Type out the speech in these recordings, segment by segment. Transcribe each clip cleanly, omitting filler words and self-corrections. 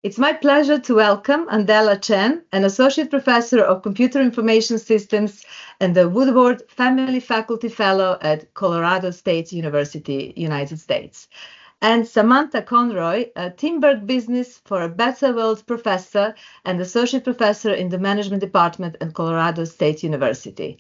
It's my pleasure to welcome Adela Chen, an Associate Professor of Computer Information Systems and the Woodward Family Faculty Fellow at Colorado State University, United States, and Samantha Conroy, a Timberg Business for a Better World Professor and Associate Professor in the Management Department at Colorado State University.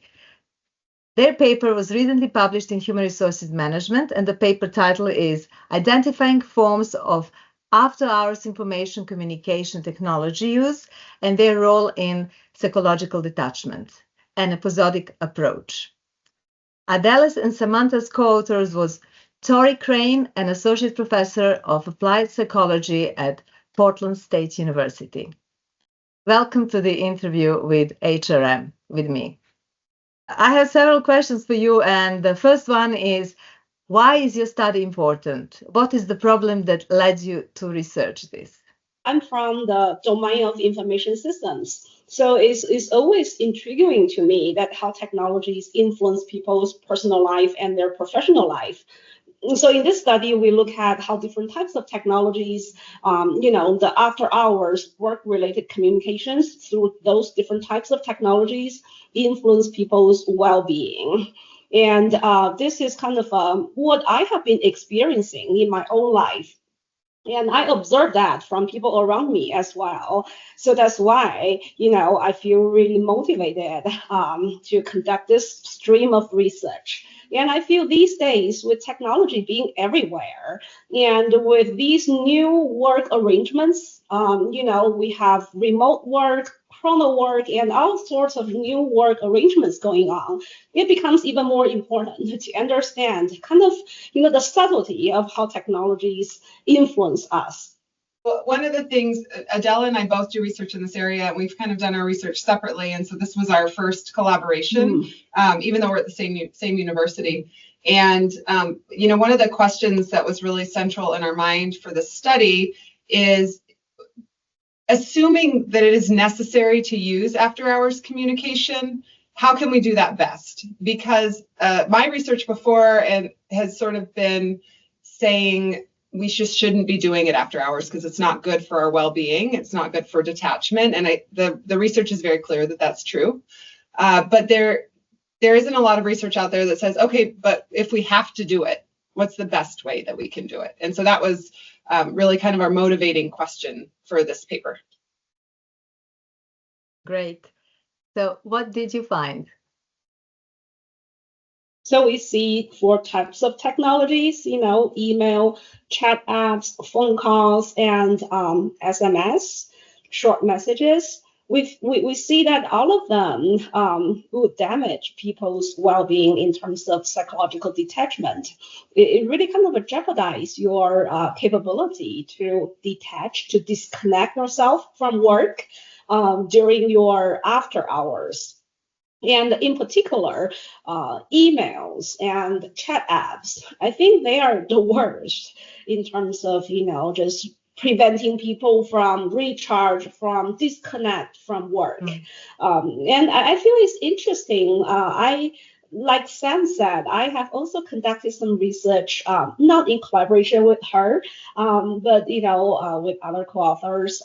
Their paper was recently published in Human Resources Management, and the paper title is Identifying Forms of After-Hours Information Communication Technology Use and Their Role in Psychological Detachment, an Episodic Approach. Adela's and Samantha's co-authors was Tori Crain, an Associate Professor of Applied Psychology at Portland State University. Welcome to the interview with HRM, with me. I have several questions for you, and the first one is, why is your study important? What is the problem that led you to research this? I'm from the domain of information systems. So it's always intriguing to me that how technologies influence people's personal life and their professional life. So in this study, we look at how different types of technologies, the after hours work-related communications through those different types of technologies influence people's well-being. And this is kind of what I have been experiencing in my own life. And I observe that from people around me as well. So that's why, I feel really motivated to conduct this stream of research. And I feel these days, with technology being everywhere, and with these new work arrangements, we have remote work, chrono work, and all sorts of new work arrangements going on, it becomes even more important to understand kind of, the subtlety of how technologies influence us. Well, one of the things, Adela and I both do research in this area. We've kind of done our research separately, and so this was our first collaboration, even though we're at the same university. And one of the questions that was really central in our mind for this study is, assuming that it is necessary to use after-hours communication, how can we do that best? Because my research before has sort of been saying we just shouldn't be doing it after hours because it's not good for our well-being. It's not good for detachment. And the research is very clear that that's true. But there isn't a lot of research out there that says, okay, but if we have to do it, what's the best way that we can do it? And so that was really kind of our motivating question for this paper. Great. So what did you find? So we see 4 types of technologies, email, chat apps, phone calls, and SMS, short messages. We see that all of them would damage people's well-being in terms of psychological detachment. It really kind of jeopardizes your capability to detach, to disconnect yourself from work during your after hours. And in particular, emails and chat apps, I think they are the worst in terms of, just preventing people from recharge, from disconnect from work. And I feel it's interesting. Like Sam said, I have also conducted some research, not in collaboration with her, but with other co-authors.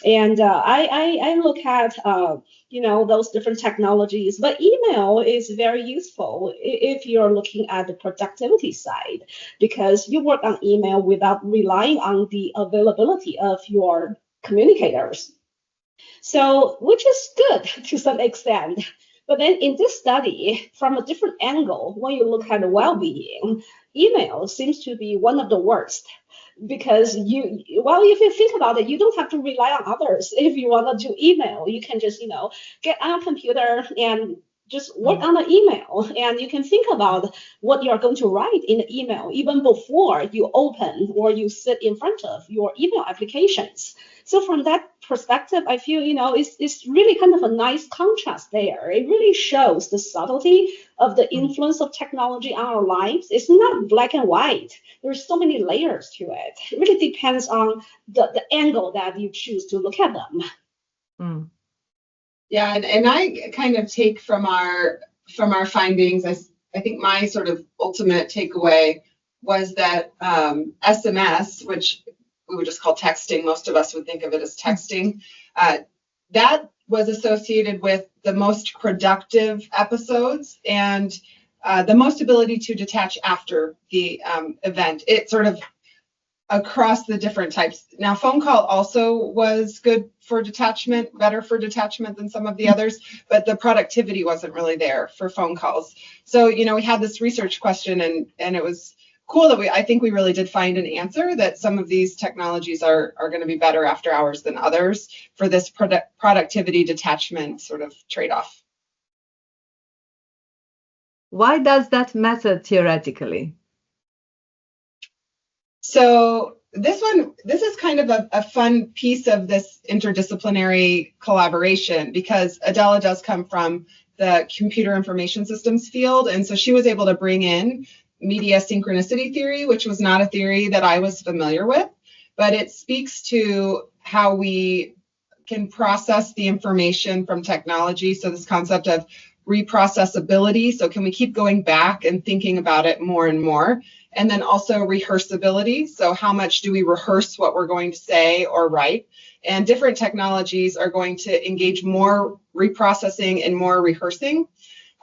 And I look at those different technologies. But email is very useful if you're looking at the productivity side, because you work on email without relying on the availability of your communicators. So, which is good to some extent. But then in this study, from a different angle, when you look at the well-being, email seems to be one of the worst. Because if you think about it, you don't have to rely on others. If you want to do email, you can just, get on a computer and just work on the email. And you can think about what you're going to write in the email even before you open or you sit in front of your email applications. So from that perspective, I feel, it's really kind of a nice contrast there. It really shows the subtlety of the influence of technology on our lives. It's not black and white. There's so many layers to it. It really depends on the angle that you choose to look at them. Yeah, and I kind of take from our findings, I think my sort of ultimate takeaway was that SMS, which we would just call texting. Most of us would think of it as texting. That was associated with the most productive episodes and the most ability to detach after the event. It sort of across the different types. Now, phone call also was good for detachment, better for detachment than some of the others, but the productivity wasn't really there for phone calls. So, we had this research question, and it was cool that I think we really did find an answer that some of these technologies are going to be better after hours than others for this productivity detachment sort of trade-off. Why does that matter theoretically? So this is kind of a fun piece of this interdisciplinary collaboration, because Adela does come from the computer information systems field. And so she was able to bring in media synchronicity theory, which was not a theory that I was familiar with, but it speaks to how we can process the information from technology. So this concept of reprocessability. So can we keep going back and thinking about it more and more? And then also rehearsability. So how much do we rehearse what we're going to say or write? And different technologies are going to engage more reprocessing and more rehearsing.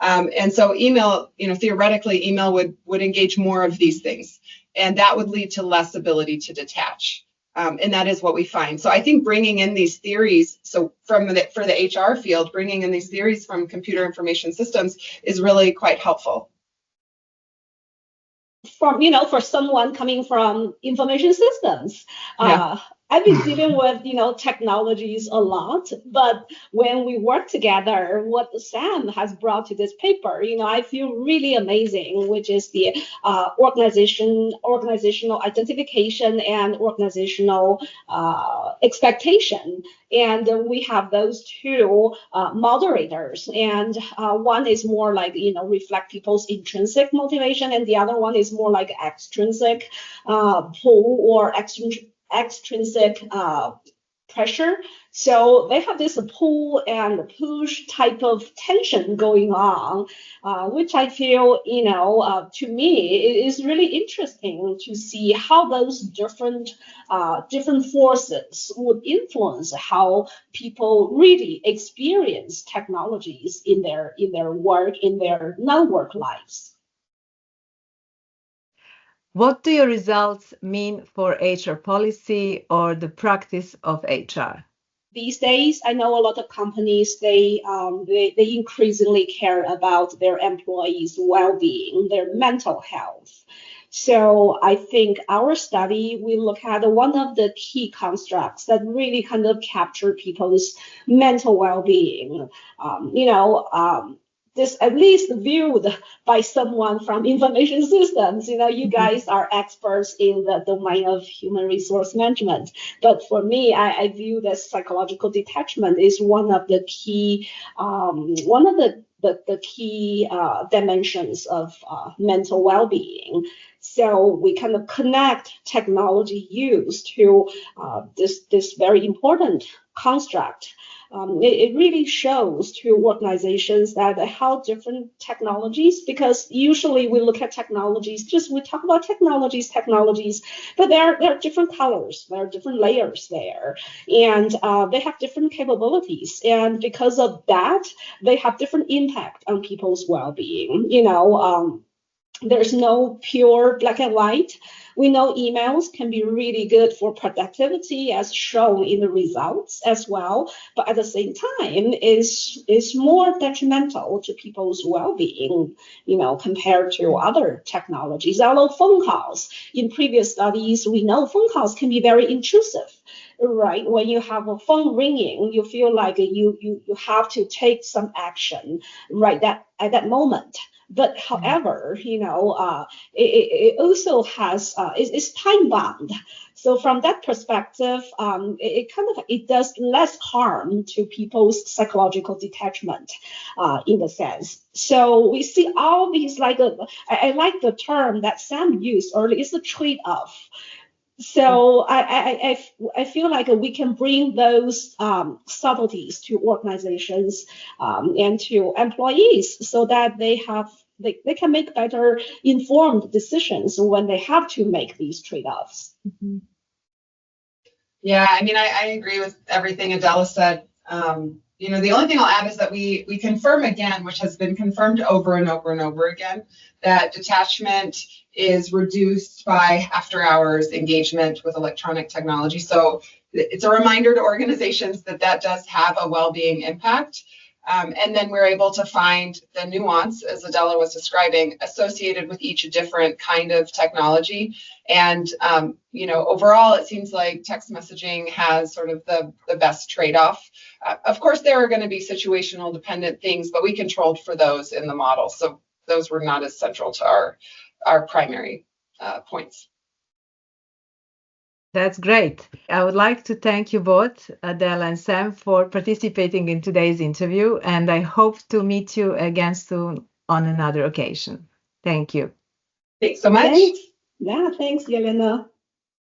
And so email, theoretically, email would engage more of these things. And that would lead to less ability to detach. And that is what we find. So I think bringing in these theories, so for the HR field, bringing in these theories from computer information systems is really quite helpful. For someone coming from information systems, I've been dealing with, technologies a lot, but when we work together, what Sam has brought to this paper, I feel really amazing, which is the organizational identification and organizational expectation. And we have those two moderators, and one is more like, reflect people's intrinsic motivation, and the other one is more like extrinsic pull or extrinsic pressure. So they have this pull and push type of tension going on, which I feel, to me, is really interesting to see how those different forces would influence how people really experience technologies in their work, in their non-work lives. What do your results mean for HR policy or the practice of HR? These days, I know a lot of companies, they increasingly care about their employees' well-being, their mental health. So I think our study, we look at one of the key constructs that really kind of capture people's mental well-being. This at least viewed by someone from information systems. You guys are experts in the domain of human resource management. But for me, I view that psychological detachment is one of the key, the key dimensions of mental well-being. So we kind of connect technology use to this very important construct. It really shows to organizations that how different technologies, because usually we look at technologies, we talk about technologies, but there are different colors, there are different layers there, and they have different capabilities. And because of that, they have different impact on people's well-being. There's no pure black and white. We know emails can be really good for productivity as shown in the results as well, but at the same time is more detrimental to people's well-being, compared to other technologies. Although phone calls, in previous studies, we know phone calls can be very intrusive. Right, when you have a phone ringing, you feel like you have to take some action right at that moment. But however, it also has it's time bound. So from that perspective, it does less harm to people's psychological detachment, in the sense. So we see all these I like the term that Sam used earlier. It's a trade-off. So I feel like we can bring those subtleties to organizations and to employees so that they can make better informed decisions when they have to make these trade-offs. Mm-hmm. Yeah, I mean, I agree with everything Adela said. The only thing I'll add is that we confirm again, which has been confirmed over and over and over again, that detachment is reduced by after hours engagement with electronic technology. So it's a reminder to organizations that does have a well-being impact. And then we're able to find the nuance, as Adela was describing, associated with each different kind of technology. And, overall, it seems like text messaging has sort of the best trade-off. Of course, there are going to be situational dependent things, but we controlled for those in the model. So those were not as central to our primary points. That's great. I would like to thank you both, Adela and Sam, for participating in today's interview, and I hope to meet you again soon on another occasion. Thank you. Thanks so much. Thanks. Yeah, thanks, Jelena.